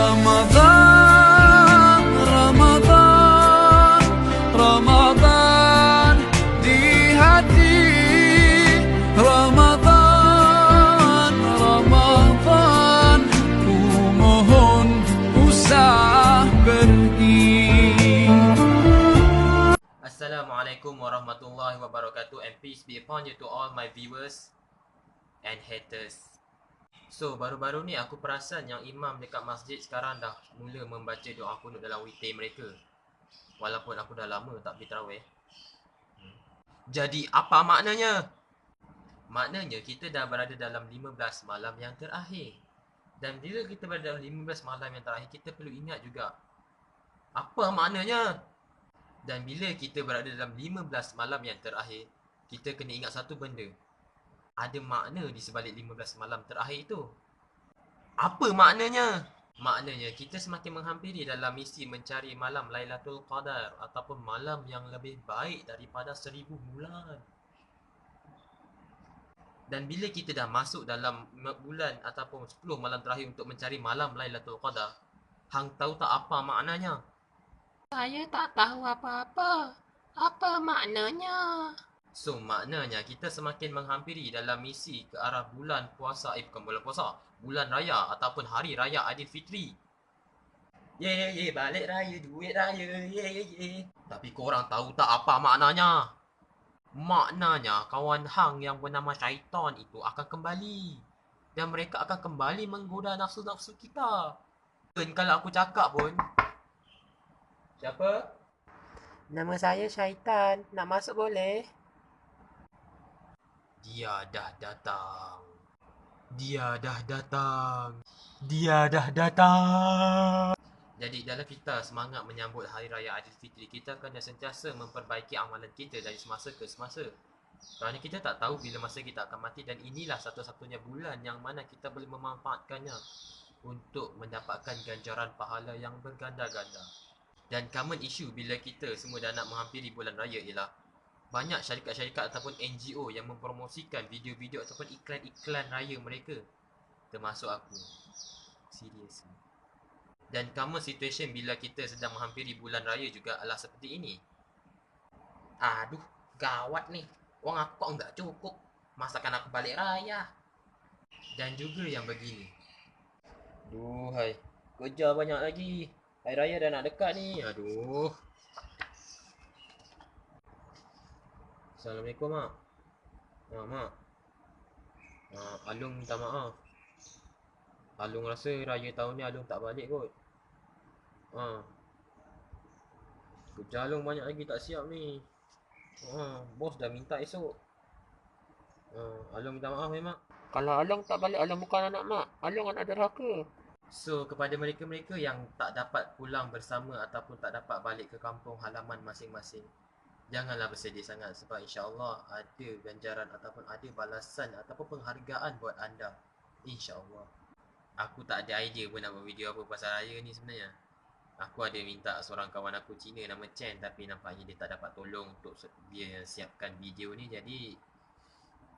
Ramadan, Ramadan, Ramadan di hati. Ramadan, Ramadan, ku mohon usah pergi. Assalamualaikum warahmatullahi wabarakatuh, and peace be upon you to all my viewers and haters. So, baru-baru ni aku perasan yang imam dekat masjid sekarang dah mula membaca doa kunut dalam witir mereka. Walaupun aku dah lama tak pergi tarawih. Jadi, apa maknanya? Maknanya kita dah berada dalam 15 malam yang terakhir. Dan bila kita berada dalam 15 malam yang terakhir, kita perlu ingat juga apa maknanya? Dan bila kita berada dalam 15 malam yang terakhir, kita kena ingat satu benda. Ada makna di sebalik 15 malam terakhir itu. Apa maknanya? Maknanya kita semakin menghampiri dalam misi mencari malam Lailatul Qadar, ataupun malam yang lebih baik daripada 1000 bulan. Dan bila kita dah masuk dalam bulan ataupun 10 malam terakhir untuk mencari malam Lailatul Qadar, hang tahu tak apa maknanya? Saya tak tahu apa-apa. Apa maknanya? So, maknanya kita semakin menghampiri dalam misi ke arah bulan puasa, bukan bulan puasa, bulan raya ataupun hari raya Aidilfitri. Ye, balik raya, duit raya, ye. Tapi korang tahu tak apa maknanya? Maknanya kawan hang yang bernama syaitan itu akan kembali. Dan mereka akan kembali menggoda nafsu-nafsu kita. Dan kalau aku cakap pun, siapa? Nama saya Syaitan. Nak masuk boleh? Dia dah datang. Dia dah datang. Dia dah datang. Jadi dalam kita semangat menyambut Hari Raya Aidilfitri, kita kena sentiasa memperbaiki amalan kita dari semasa ke semasa. Kerana kita tak tahu bila masa kita akan mati, dan inilah satu-satunya bulan yang mana kita boleh memanfaatkannya untuk mendapatkan ganjaran pahala yang berganda-ganda. Dan common issue bila kita semua dah nak menghampiri bulan raya ialah banyak syarikat-syarikat ataupun NGO yang mempromosikan video-video ataupun iklan-iklan raya mereka. Termasuk aku. Seriously. Dan common situation bila kita sedang menghampiri bulan raya juga adalah seperti ini. Aduh, gawat ni. Wang aku kok enggak cukup. Masakan aku balik raya. Dan juga yang begini. Duhai, kerja banyak lagi. Hari raya dah nak dekat ni. Aduh. Assalamualaikum, Mak. Mak. Alung minta maaf. Alung rasa raya tahun ni Alung tak balik kot. Kerja Alung banyak lagi tak siap ni. Bos dah minta esok. Alung minta maaf Mak. Kalau Along tak balik, Along bukan anak mak. Along anak derhaka. So, kepada mereka-mereka yang tak dapat pulang bersama ataupun tak dapat balik ke kampung halaman masing-masing, janganlah bersedih sangat, sebab insya-Allah ada ganjaran ataupun ada balasan ataupun penghargaan buat anda. Insya-Allah. Aku tak ada idea pun nak buat video apa pasal raya ni sebenarnya. Aku ada minta seorang kawan aku Cina nama Chen, tapi nampaknya dia tak dapat tolong untuk dia siapkan video ni. Jadi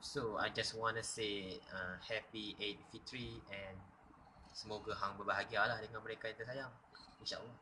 so I just wanna say happy Eid Fitri, and semoga hang berbahagialah dengan mereka yang tersayang. InsyaAllah.